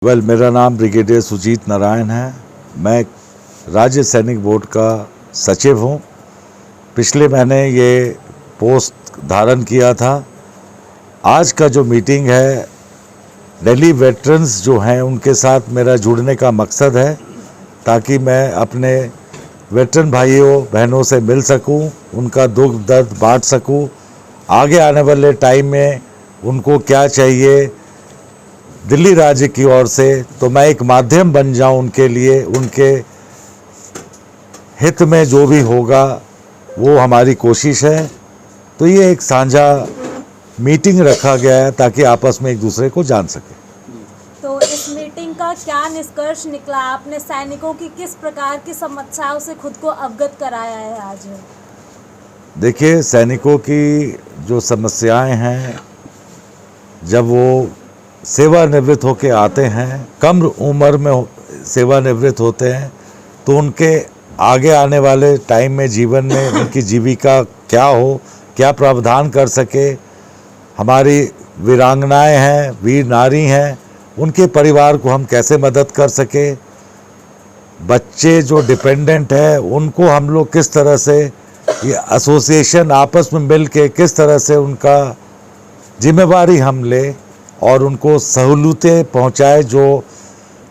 मेरा नाम ब्रिगेडियर सुजीत नारायण है। मैं राज्य सैनिक बोर्ड का सचिव हूँ। पिछले महीने ये पोस्ट धारण किया था। आज का जो मीटिंग है, दिल्ली वेटरन्स जो हैं उनके साथ मेरा जुड़ने का मकसद है ताकि मैं अपने वेटरन भाइयों बहनों से मिल सकूं, उनका दुख दर्द बांट सकूं, आगे आने वाले टाइम में उनको क्या चाहिए दिल्ली राज्य की ओर से, तो मैं एक माध्यम बन जाऊं उनके लिए। उनके हित में जो भी होगा वो हमारी कोशिश है। तो ये एक साझा मीटिंग रखा गया है ताकि आपस में एक दूसरे को जान सके। तो इस मीटिंग का क्या निष्कर्ष निकला? आपने सैनिकों की किस प्रकार की समस्याओं से खुद को अवगत कराया है आज? देखिए, सैनिकों की जो समस्याएं हैं, जब वो सेवानिवृत्त होके आते हैं, कम उम्र में सेवानिवृत्त होते हैं, तो उनके आगे आने वाले टाइम में जीवन में उनकी जीविका क्या हो, क्या प्रावधान कर सके। हमारी वीरांगनाएं हैं, वीर नारी हैं, उनके परिवार को हम कैसे मदद कर सके। बच्चे जो डिपेंडेंट हैं उनको हम लोग किस तरह से, ये एसोसिएशन आपस में मिल के किस तरह से उनका जिम्मेवारी हम ले और उनको सहूलतें पहुंचाए जो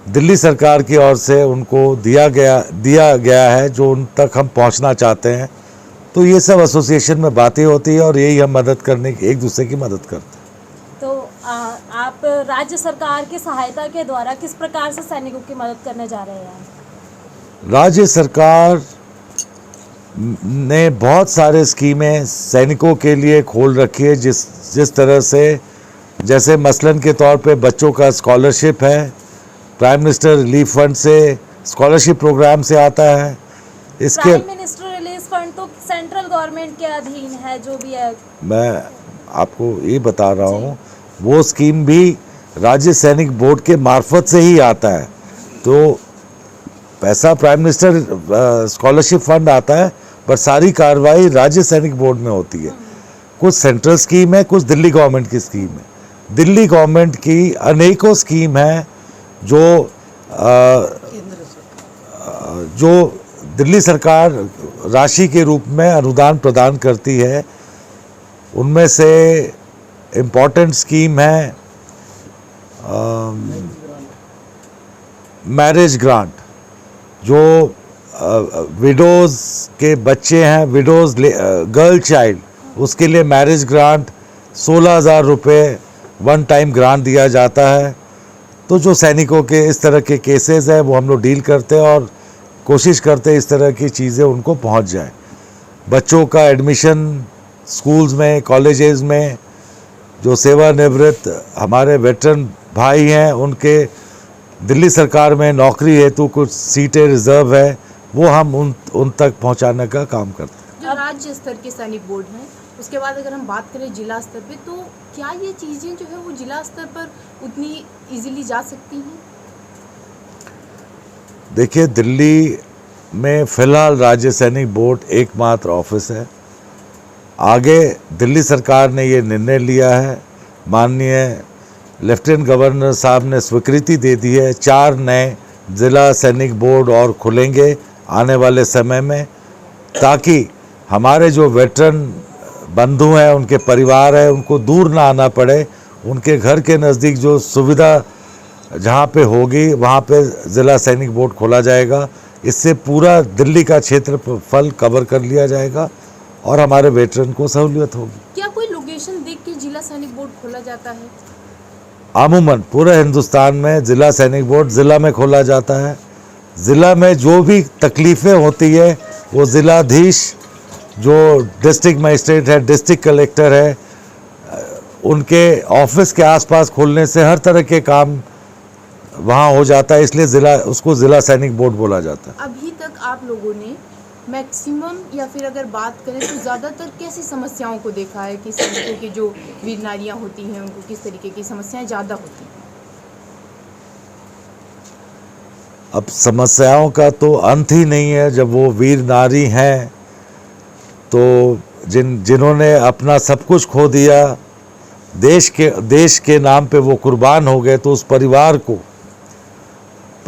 दिल्ली सरकार की ओर से उनको दिया गया है, जो उन तक हम पहुंचना चाहते हैं। तो ये सब एसोसिएशन में बातें होती है और यही हम मदद करने की, एक दूसरे की मदद करते हैं। तो आप राज्य सरकार की सहायता के द्वारा किस प्रकार से सैनिकों की मदद करने जा रहे हैं? राज्य सरकार ने बहुत सारे स्कीमें सैनिकों के लिए खोल रखी है, जिस तरह से, जैसे मसलन के तौर पे बच्चों का स्कॉलरशिप है, प्राइम मिनिस्टर रिलीफ फंड से स्कॉलरशिप प्रोग्राम से आता है। इसके प्राइम मिनिस्टर रिलीफ फंड तो सेंट्रल गवर्नमेंट के अधीन है, जो भी है। मैं आपको ये बता रहा हूँ, वो स्कीम भी राज्य सैनिक बोर्ड के मार्फत से ही आता है। तो पैसा प्राइम मिनिस्टर स्कॉलरशिप फंड आता है, पर सारी कार्रवाई राज्य सैनिक बोर्ड में होती है। कुछ सेंट्रल स्कीम है, कुछ दिल्ली गवर्नमेंट की स्कीम है। दिल्ली गवर्नमेंट की अनेकों स्कीम है जो दिल्ली सरकार राशि के रूप में अनुदान प्रदान करती है। उनमें से इम्पोर्टेंट स्कीम है मैरिज ग्रांट। जो विडोज़ के बच्चे हैं, विडोज़ गर्ल चाइल्ड, उसके लिए मैरिज ग्रांट 16,000 रुपये वन टाइम ग्रांट दिया जाता है। तो जो सैनिकों के इस तरह के केसेस हैं वो हम लोग डील करते हैं और कोशिश करते हैं इस तरह की चीज़ें उनको पहुंच जाए। बच्चों का एडमिशन स्कूल्स में, कॉलेजेस में, जो सेवानिवृत्त हमारे वेटरन भाई हैं उनके दिल्ली सरकार में नौकरी हेतु कुछ सीटें रिजर्व है, वो हम उन तक पहुंचाने का काम करते हैं। जो राज्य स्तर के सैनिक बोर्ड हैं, उसके बाद अगर हम बात करें जिला स्तर पे, तो क्या ये चीज़ें जो है वो जिला स्तर पर उतनी इजीली जा सकती हैं? देखिए, दिल्ली में फ़िलहाल राज्य सैनिक बोर्ड एकमात्र ऑफिस है। आगे दिल्ली सरकार ने ये निर्णय लिया है, माननीय लेफ्टिनेंट गवर्नर साहब ने स्वीकृति दे दी है, 4 नए ज़िला सैनिक बोर्ड और खुलेंगे आने वाले समय में, ताकि हमारे जो वेटरन बंधु हैं, उनके परिवार हैं, उनको दूर ना आना पड़े। उनके घर के नज़दीक जो सुविधा जहाँ पे होगी वहाँ पे ज़िला सैनिक बोर्ड खोला जाएगा। इससे पूरा दिल्ली का क्षेत्रफल कवर कर लिया जाएगा और हमारे वेटरन को सहूलियत होगी। क्या कोई लोकेशन देख के जिला सैनिक बोर्ड खोला जाता है? अमूमन पूरे हिंदुस्तान में ज़िला सैनिक बोर्ड ज़िला में खोला जाता है। ज़िला में जो भी तकलीफ़ें होती है वो ज़िलाधीश, जो डिस्ट्रिक्ट मजिस्ट्रेट है, डिस्ट्रिक्ट कलेक्टर है, उनके ऑफिस के आसपास खोलने से हर तरह के काम वहाँ हो जाता है, इसलिए उसको ज़िला सैनिक बोर्ड बोला जाता है। अभी तक आप लोगों ने मैक्सिमम, या फिर अगर बात करें तो ज़्यादातर कैसी समस्याओं को देखा है कि सैनिकों की जो वीर नारियाँ होती हैं उनको किस तरीके की समस्याएं ज़्यादा होती हैं? अब समस्याओं का तो अंत ही नहीं है। जब वो वीर नारी हैं, तो जिन्होंने अपना सब कुछ खो दिया, देश के नाम पे वो कुर्बान हो गए, तो उस परिवार को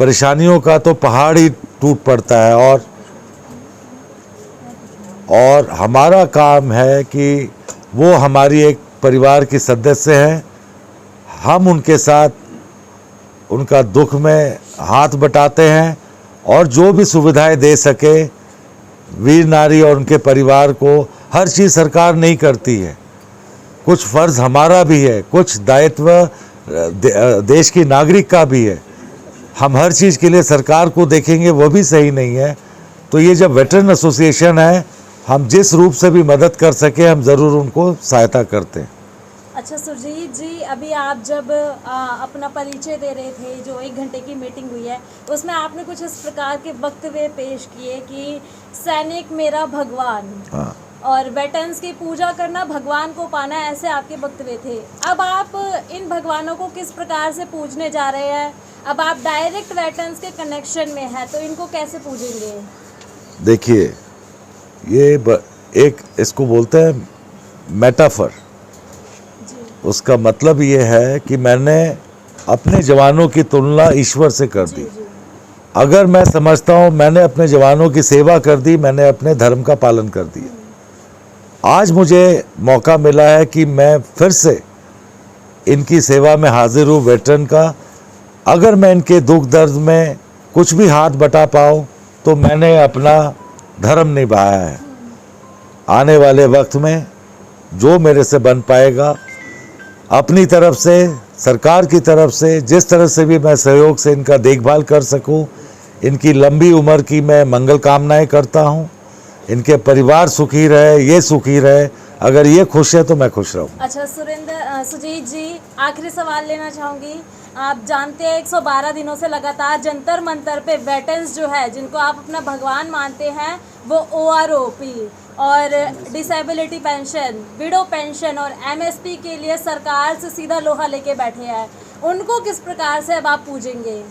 परेशानियों का तो पहाड़ ही टूट पड़ता है। और हमारा काम है कि वो हमारी एक परिवार की सदस्य हैं, हम उनके साथ उनका दुख में हाथ बटाते हैं और जो भी सुविधाएं दे सके वीर नारी और उनके परिवार को। हर चीज़ सरकार नहीं करती है, कुछ फ़र्ज़ हमारा भी है, कुछ दायित्व देश की नागरिक का भी है। हम हर चीज़ के लिए सरकार को देखेंगे वो भी सही नहीं है। तो ये जब वेटरन एसोसिएशन है, हम जिस रूप से भी मदद कर सके हम ज़रूर उनको सहायता करते हैं। अच्छा सुरजीत जी, अभी आप जब अपना परिचय दे रहे थे, जो 1 घंटे की मीटिंग हुई है, उसमें आपने कुछ इस प्रकार के वक्तव्य पेश किए कि सैनिक मेरा भगवान, हाँ, और वेटरन्स की पूजा करना, भगवान को पाना, ऐसे आपके वक्तव्य थे। अब आप इन भगवानों को किस प्रकार से पूजने जा रहे हैं? अब आप डायरेक्ट वेटरन्स के कनेक्शन में हैं, तो इनको कैसे पूजेंगे? देखिए, ये एक इसको बोलते हैं मेटाफर। उसका मतलब ये है कि मैंने अपने जवानों की तुलना ईश्वर से कर दी। अगर मैं समझता हूँ मैंने अपने जवानों की सेवा कर दी, मैंने अपने धर्म का पालन कर दिया। आज मुझे मौका मिला है कि मैं फिर से इनकी सेवा में हाजिर हूँ, वेटरन का। अगर मैं इनके दुख दर्द में कुछ भी हाथ बटा पाऊँ तो मैंने अपना धर्म निभाया है। आने वाले वक्त में जो मेरे से बन पाएगा, अपनी तरफ से, सरकार की तरफ से, जिस तरह से भी मैं सहयोग से इनका देखभाल कर सकूं, इनकी लंबी उम्र की मैं मंगल कामनाएं करता हूं। इनके परिवार सुखी रहे, ये सुखी रहे। अगर ये खुश है तो मैं खुश रहूं। अच्छा सुजीत जी, आखिरी सवाल लेना चाहूँगी। आप जानते हैं 112 दिनों से लगातार जंतर मंतर पे वेटरन्स जो है, जिनको आप अपना भगवान मानते हैं, वो OROP और डिसेबिलिटी पेंशन, विडो पेंशन और MSP के लिए सरकार से सीधा लोहा लेके बैठे हैं। उनको किस प्रकार से अब आप पूजेंगे?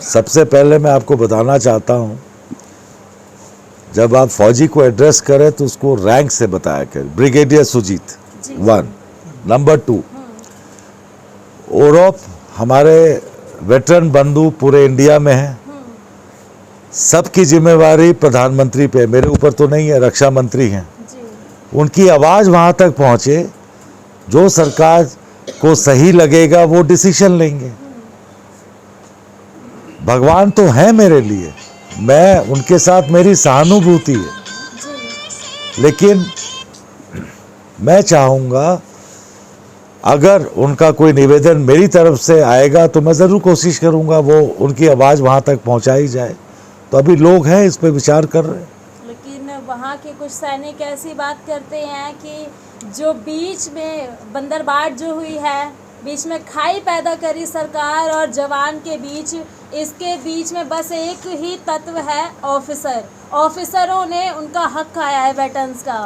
सबसे पहले मैं आपको बताना चाहता हूँ, जब आप फौजी को एड्रेस करें तो उसको रैंक से बताया करें। ब्रिगेडियर सुजीत 1। नंबर 2, OROP हमारे वेटरन बंधु पूरे इंडिया में हैं। सबकी जिम्मेवारी प्रधानमंत्री पे, मेरे ऊपर तो नहीं है, रक्षा मंत्री हैं। उनकी आवाज़ वहाँ तक पहुँचे, जो सरकार को सही लगेगा वो डिसीजन लेंगे। भगवान तो है मेरे लिए, मैं उनके साथ, मेरी सहानुभूति है। लेकिन मैं चाहूँगा अगर उनका कोई निवेदन मेरी तरफ से आएगा तो मैं ज़रूर कोशिश करूँगा वो उनकी आवाज़ वहाँ तक पहुँचाई जाए। तो अभी लोग हैं इस पे विचार कर रहे हैं। लेकिन वहाँ के कुछ सैनिक ऐसी बात करते हैं कि जो बीच में बंदरबाट जो हुई है, बीच में खाई पैदा करी सरकार और जवान के बीच, इसके बीच में बस एक ही तत्व है, ऑफिसर। ऑफिसरों ने उनका हक खाया है वेटरन्स का।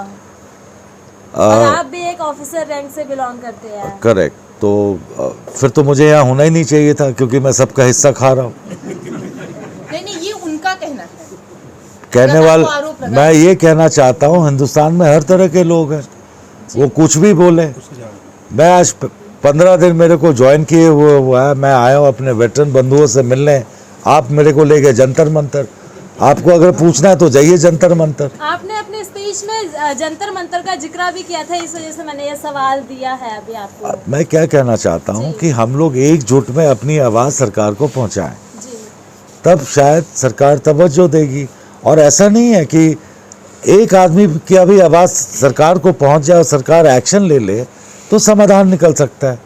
और आप भी एक ऑफिसर रैंक से बिलोंग करते हैं। करेक्ट। तो फिर तो मुझे यहाँ होना ही नहीं चाहिए था, क्योंकि मैं सबका हिस्सा खा रहा हूँ। नहीं, ये उनका कहना है। कहने वाला, मैं ये कहना चाहता हूँ, हिंदुस्तान में हर तरह के लोग हैं, वो कुछ भी बोले। मैं आज 15 दिन मेरे को ज्वाइन किए हुआ है, मैं आया हूँ अपने वेटरन बंधुओं से मिलने। आप मेरे को ले गए जंतर मंतर। आपको अगर पूछना है तो जाइए जंतर मंतर। आपने अपने स्पीच में जंतर मंतर का जिक्र भी किया था, इस वजह से मैंने ये सवाल दिया है अभी आपको। मैं क्या कहना चाहता हूँ कि हम लोग एकजुट में अपनी आवाज़ सरकार को पहुँचाएं, तब शायद सरकार तवज्जो देगी। और ऐसा नहीं है कि एक आदमी की अभी आवाज़ सरकार को पहुँच जाए और सरकार एक्शन ले ले तो समाधान निकल सकता है।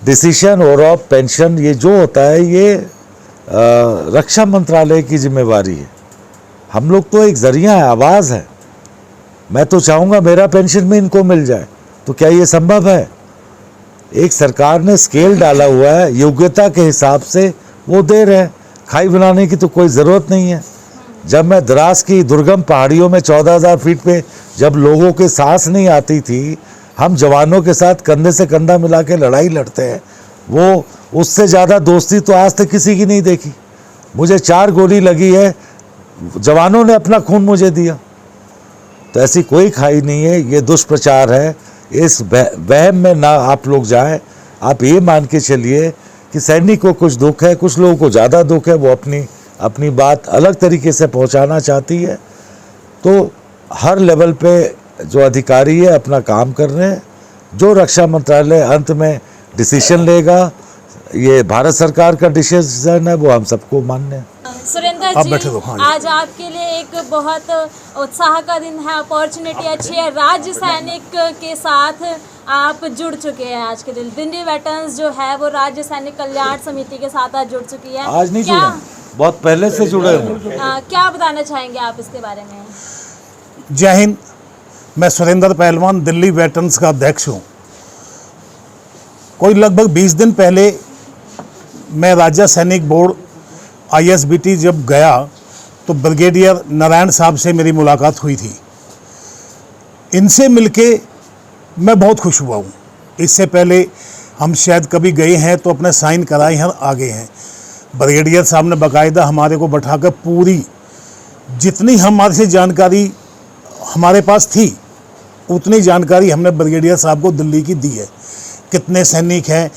डिसीजन OROP पेंशन ये जो होता है, ये रक्षा मंत्रालय की जिम्मेवारी है। हम लोग तो एक जरिया है, आवाज़ है। मैं तो चाहूँगा मेरा पेंशन भी इनको मिल जाए। तो क्या ये संभव है? एक सरकार ने स्केल डाला हुआ है, योग्यता के हिसाब से वो दे रहे हैं। खाई बनाने की तो कोई ज़रूरत नहीं है। जब मैं द्रास की दुर्गम पहाड़ियों में 14,000 फीट पे जब लोगों के सांस नहीं आती थी, हम जवानों के साथ कंधे से कंधा मिला के लड़ाई लड़ते हैं। वो उससे ज़्यादा दोस्ती तो आज तक किसी की नहीं देखी। मुझे 4 गोली लगी है, जवानों ने अपना खून मुझे दिया। तो ऐसी कोई खाई नहीं है, ये दुष्प्रचार है। इस वहम में ना आप लोग जाएं। आप ये मान के चलिए कि सैनिक को कुछ दुख है, कुछ लोगों को ज़्यादा दुख है, वो अपनी बात अलग तरीके से पहुंचाना चाहती है। तो हर लेवल पे जो अधिकारी है अपना काम कर रहे हैं। जो रक्षा मंत्रालय अंत में डिसीजन लेगा, ये भारत सरकार का डिसीजन है, वो हम सबको मान्य है। सुरेंद्र आप जी, बैठे रहो, हाँ जी। आज आपके लिए एक बहुत उत्साह का दिन है, अपॉर्चुनिटी अच्छी है। राज्य सैनिक के साथ आप जुड़ चुके हैं आज के दिन। दिल्ली वेटरन्स जो है वो राज्य सैनिक कल्याण समिति के साथ आज जुड़ चुकी है। आज नहीं क्या जुड़े, बहुत पहले से जुड़े हुए। क्या बताना चाहेंगे आप इसके बारे में? जय हिंद। मैं सुरेंद्र पहलवान दिल्ली वेटरन्स का अध्यक्ष हूँ। कोई लगभग 20 दिन पहले मैं राज्य सैनिक बोर्ड ISBT जब गया तो ब्रिगेडियर नारायण साहब से मेरी मुलाकात हुई थी। इनसे मिलके मैं बहुत खुश हुआ हूँ। इससे पहले हम शायद कभी गए हैं तो अपने साइन कराए हैं, आगे हैं। ब्रिगेडियर साहब ने बाकायदा हमारे को बैठाकर पूरी जितनी हमारे से जानकारी हमारे पास थी उतनी जानकारी हमने ब्रिगेडियर साहब को दिल्ली की दी है। कितने सैनिक हैं,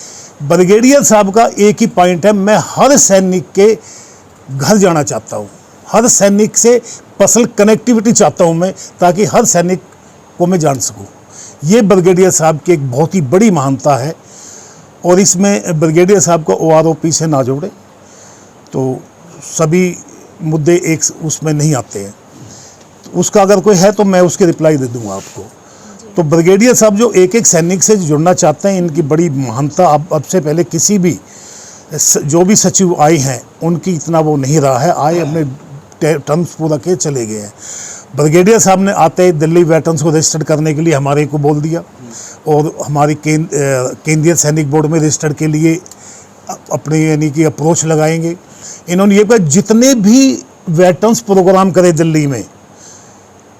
ब्रिगेडियर साहब का एक ही पॉइंट है, मैं हर सैनिक के घर जाना चाहता हूँ, हर सैनिक से पर्सनल कनेक्टिविटी चाहता हूँ मैं, ताकि हर सैनिक को मैं जान सकूँ। ये ब्रिगेडियर साहब की एक बहुत ही बड़ी महानता है। और इसमें ब्रिगेडियर साहब को OROP से ना जोड़े तो सभी मुद्दे एक उसमें नहीं आते हैं। तो उसका अगर कोई है तो मैं उसकी रिप्लाई दे दूँगा आपको। तो ब्रिगेडियर साहब जो एक एक सैनिक से जुड़ना चाहते हैं, इनकी बड़ी महानता अब से पहले किसी भी जो भी सचिव आए हैं उनकी इतना वो नहीं रहा है। आए अपने टर्म्स पूरा के चले गए हैं। ब्रिगेडियर साहब ने आते ही दिल्ली वेटरन्स को रजिस्टर्ड करने के लिए हमारे को बोल दिया और हमारी केंद्रीय सैनिक बोर्ड में रजिस्टर के लिए अपने यानी कि अप्रोच लगाएंगे। इन्होंने ये कहा जितने भी वेटरन्स प्रोग्राम करे दिल्ली में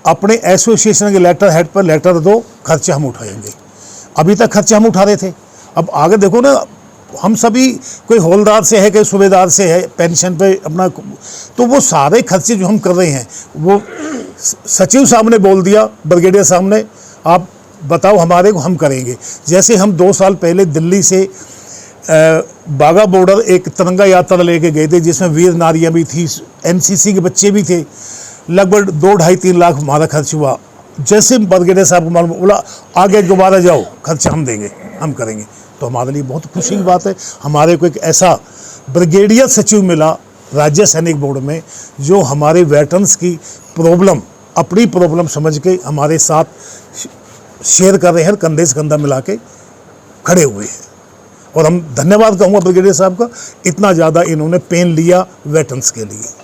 अपने एसोसिएशन के लेटर हेड पर लेटर दो, खर्चा हम उठाएंगे। अभी तक खर्चा हम उठा रहे थे, अब आगे देखो ना, हम सभी कोई हौलदार से है, कोई सूबेदार से है, पेंशन पे अपना, तो वो सारे खर्चे जो हम कर रहे हैं वो सचिव साहब ने बोल दिया, ब्रिगेडियर साहब ने, आप बताओ हमारे को, हम करेंगे। जैसे हम 2 साल पहले दिल्ली से बागा बॉर्डर एक तिरंगा यात्रा लेके गए थे जिसमें वीर नारियाँ भी थी, NCC के बच्चे भी थे, लगभग 2-2.5-3 लाख हमारा खर्च हुआ। जैसे ब्रिगेडियर साहब को मालूम बोला आगे दोबारा जाओ, खर्चा हम देंगे, हम करेंगे, तो हमारे लिए बहुत खुशी की बात है। हमारे को एक ऐसा ब्रिगेडियर सचिव मिला राज्य सैनिक बोर्ड में जो हमारे वेटरन्स की प्रॉब्लम, अपनी प्रॉब्लम समझ के हमारे साथ शेयर कर रहे हैं, कंधे से कंधा मिला के खड़े हुए हैं। और हम धन्यवाद कहूँगा ब्रिगेडियर साहब का, इतना ज़्यादा इन्होंने पेन लिया वेटरन्स के लिए।